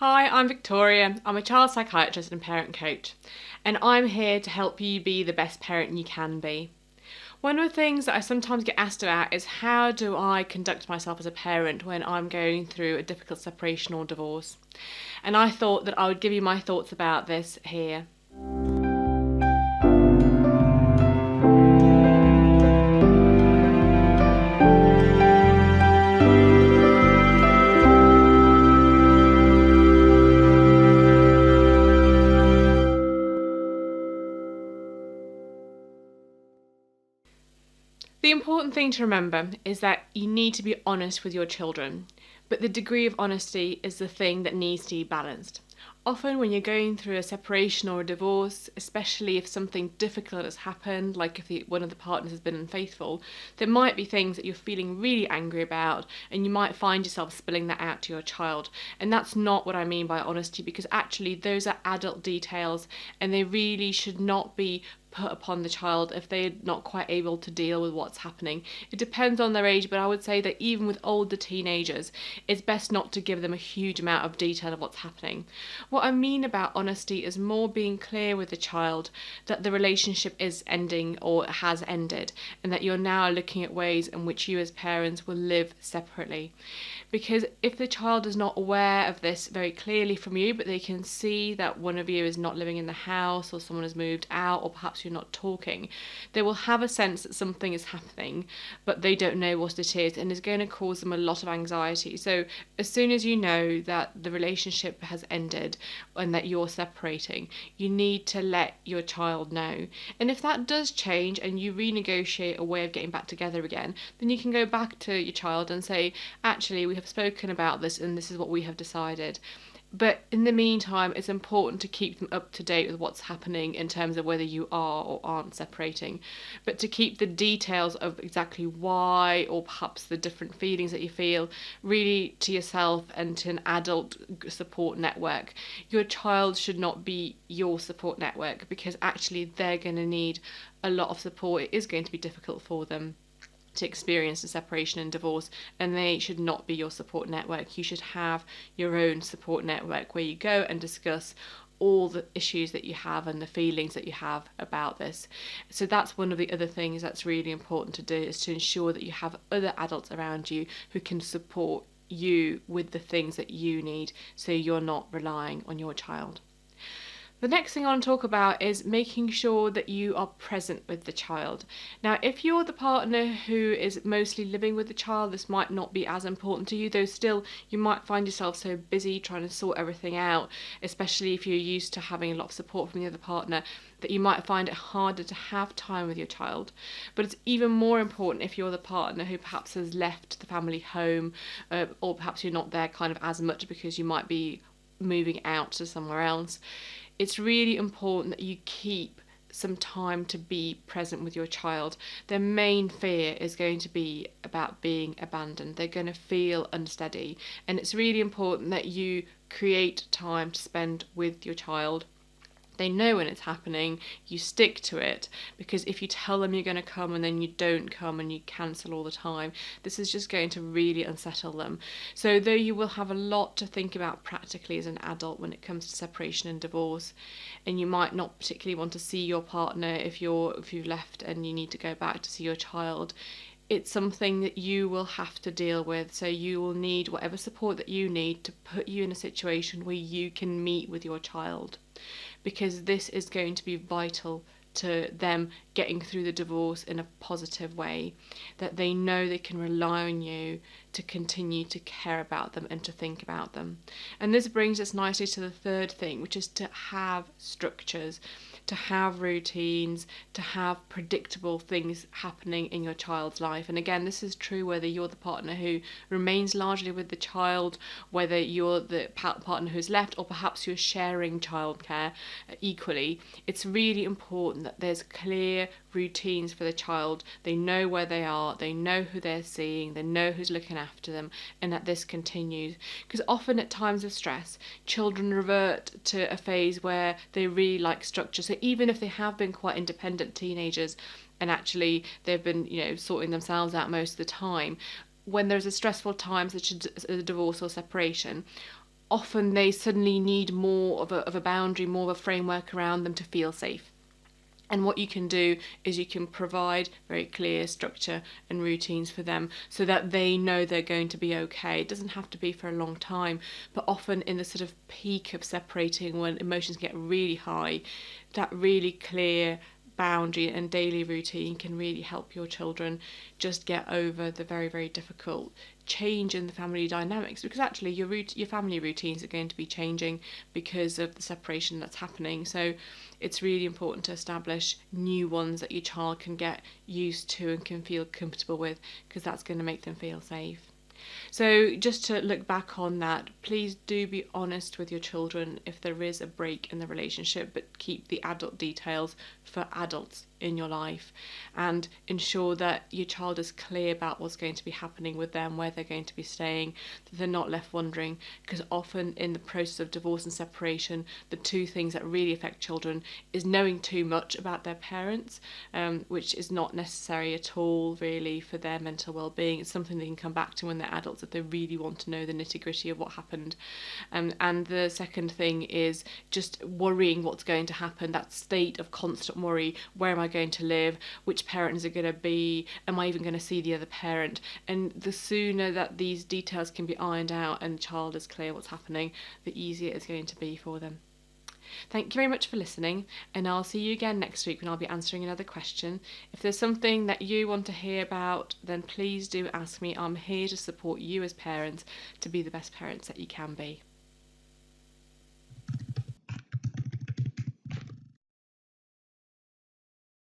Hi, I'm Victoria. I'm a child psychiatrist and parent coach, and I'm here to help you be the best parent you can be. One of the things that I sometimes get asked about is how do I conduct myself as a parent when I'm going through a difficult separation or divorce? And I thought that I would give you my thoughts about this here. The important thing to remember is that you need to be honest with your children, but the degree of honesty is the thing that needs to be balanced. Often, when you're going through a separation or a divorce, especially if something difficult has happened, like if one of the partners has been unfaithful, there might be things that you're feeling really angry about, and you might find yourself spilling that out to your child. And that's not what I mean by honesty, because actually, those are adult details, and they really should not be put upon the child if they're not quite able to deal with what's happening. It depends on their age, but I would say that even with older teenagers, it's best not to give them a huge amount of detail of what's happening. What I mean about honesty is more being clear with the child that the relationship is ending or has ended, and that you're now looking at ways in which you as parents will live separately. Because if the child is not aware of this very clearly from you, but they can see that one of you is not living in the house, or someone has moved out, or perhaps you're not talking, they will have a sense that something is happening, but they don't know what it is, and is going to cause them a lot of anxiety. So as soon as you know that the relationship has ended and that you're separating, you need to let your child know. And if that does change and you renegotiate a way of getting back together again, then you can go back to your child and say, actually, we have spoken about this and this is what we have decided. But in the meantime, it's important to keep them up to date with what's happening in terms of whether you are or aren't separating. But to keep the details of exactly why, or perhaps the different feelings that you feel, really to yourself and to an adult support network. Your child should not be your support network, because actually they're going to need a lot of support. It is going to be difficult for them to experience a separation and divorce, and they should not be your support network. You should have your own support network where you go and discuss all the issues that you have and the feelings that you have about this. So that's one of the other things that's really important to do, is to ensure that you have other adults around you who can support you with the things that you need, so you're not relying on your child. The next thing I want to talk about is making sure that you are present with the child. Now, if you're the partner who is mostly living with the child, this might not be as important to you, though still you might find yourself so busy trying to sort everything out, especially if you're used to having a lot of support from the other partner, that you might find it harder to have time with your child. But it's even more important if you're the partner who perhaps has left the family home, or perhaps you're not there kind of as much because you might be moving out to somewhere else. It's really important that you keep some time to be present with your child. Their main fear is going to be about being abandoned. They're going to feel unsteady, and it's really important that you create time to spend with your child. They know when it's happening, you stick to it, because if you tell them you're going to come and then you don't come and you cancel all the time, this is just going to really unsettle them. So though you will have a lot to think about practically as an adult when it comes to separation and divorce, and you might not particularly want to see your partner if you've left and you need to go back to see your child, it's something that you will have to deal with. So you will need whatever support that you need to put you in a situation where you can meet with your child, because this is going to be vital to them getting through the divorce in a positive way, that they know they can rely on you to continue to care about them and to think about them. And this brings us nicely to the third thing, which is to have structures, to have routines, to have predictable things happening in your child's life. And again, this is true whether you're the partner who remains largely with the child, whether you're the partner who's left, or perhaps you're sharing childcare equally. It's really important that there's clear routines for the child. They know where they are, they know who they're seeing, they know who's looking after them, and that this continues. Because often at times of stress, children revert to a phase where they really like structure. So even if they have been quite independent teenagers and actually they've been, sorting themselves out most of the time, when there's a stressful time such as a divorce or separation, often they suddenly need more of a boundary, more of a framework around them to feel safe. And what you can do is you can provide very clear structure and routines for them so that they know they're going to be okay. It doesn't have to be for a long time, but often in the sort of peak of separating, when emotions get really high, that really clear boundary and daily routine can really help your children just get over the very, very difficult change in the family dynamics, because actually your family routines are going to be changing because of the separation that's happening. So it's really important to establish new ones that your child can get used to and can feel comfortable with, because that's going to make them feel safe. So, just to look back on that, please do be honest with your children if there is a break in the relationship, but keep the adult details for adults in your life, and ensure that your child is clear about what's going to be happening with them, where they're going to be staying, that they're not left wondering, because often in the process of divorce and separation, the two things that really affect children is knowing too much about their parents, which is not necessary at all really for their mental well-being. It's something they can come back to when they're adults if they really want to know the nitty-gritty of what happened. And the second thing is just worrying what's going to happen, that state of constant worry. Where am I going to live? Which parent is it going to be? Am I even going to see the other parent? And the sooner that these details can be ironed out and the child is clear what's happening, the easier it's going to be for them. Thank you very much for listening, and I'll see you again next week when I'll be answering another question. If there's something that you want to hear about, then please do ask me. I'm here to support you as parents to be the best parents that you can be.